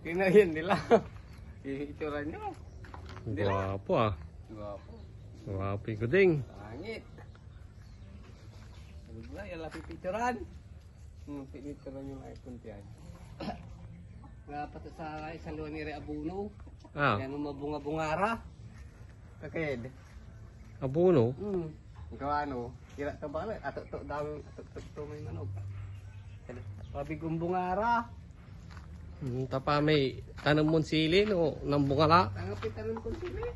Kinahin nila. Itsura nyo. Gwapo ah. Gwapo. Gwapo yung Guding. Pangit. Ano ba? Yung lapi picturean. Pinituran yung iPhone tiyan. Dapat sa luwan ni Abuno. Ah, Yan ang mabunga-bungara. Kaked. Abuno. Ikaw ano? Kira ka ba? Ato-to dami. Ato-to may manog. Sabi kong bungara. Tapa may tanam mong sili no nang bungala. Tangapin tanong kong sili.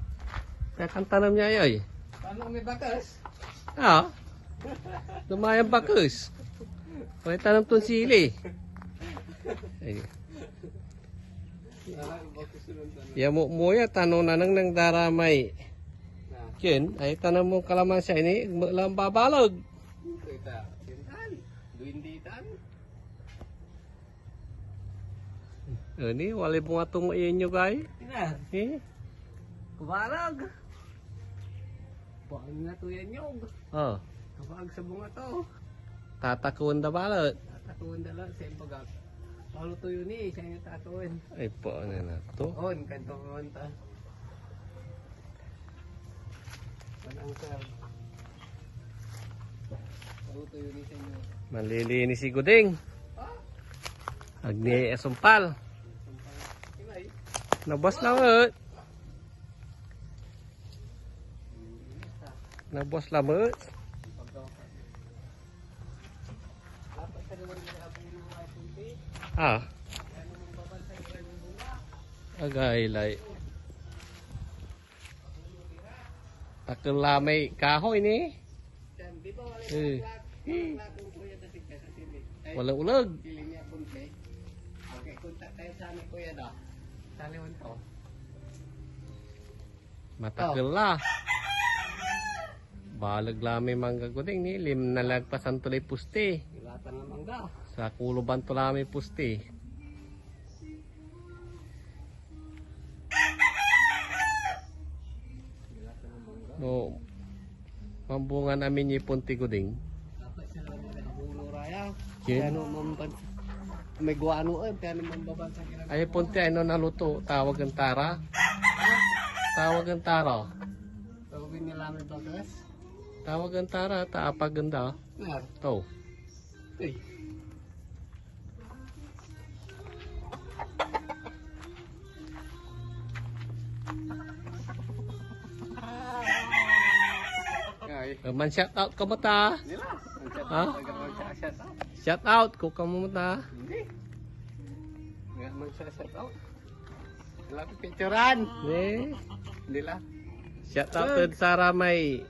Kaya kan tanam niya ay. Paano may bakas? Ah. Lumayan bakus. May tanam tong sili. Ay. Ya mo ya tanong na nang daramay. Ken ay tanam mo kalamansi ini lang babalog. Kita. Kintan. Duinditan. Ini wali bunga tong iyan nyo gay. Ina. Eh? Kubarag. Buang na to yan yung. Oh. Kabag sa bunga to. Tatakun da balot. Tatuin dala sa impagak. Paulo to yun eh. Siya yung tatuin. Ay po ano na to. On. Kantongon ta. Manang sir. Paulo to yun eh sa inyo. Malilinis si Guding. Agni asumpal. Kinay. Nabos lamot. Nabos lamot. Dapat sa naman nila Abuno ay punti. Ah. Ano mong babansa yung bunga. Agay lay. Takil lamay kahoy ni. Yan, di ba wala Eh. yung lakong kuya dating ka sa sili? Ay, Wala ulag. sili niya punti. Okay, kunta tayo sa amin kuya daw. Sa liwan to. Matakil la. Balag lamay mangga Guding ni. Lim na lagpasan tulay pusti. Ilatan naman daw. Sa kuluban to lamay pusti. Ilatan naman daw. No. Mambungan namin yung punti Guding. Dapat sa nila Abuno raya. Yun. Kaya ano mambansa. May guano eh. Kaya ano mambabansa kinag. Ay punti ano naluto. Tawag ang tara. Tawag ang tara. Tawagin nila may bagas. Tawag ang tara. Taapag ganda. Nar. To. Uy. Ay. Man shout out ka mo ta. Nila. Ha? Mag-shout out. Shout out ko ka mo ta. Hindi. Nga mag-shout out. Wala ko picturean. Eh. Nila. Shout out to sa ramay.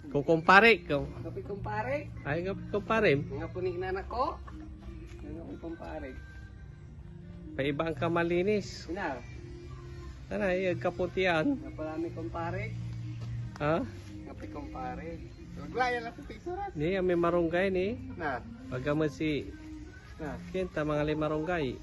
Kukumpare ko. Kapi kumpare. Ay nga kumpare. Nga punik na nako. Nga po kumpare. Paiba ang kamalinis. Sinar. Sana ay kaputian. Nga pala ni kumpare. Ha? Nga pi kumpare. Wala lang ko picturean. Ni may marunggay ni. Na. Pagka mo si Na. Kinta mga limarunggay.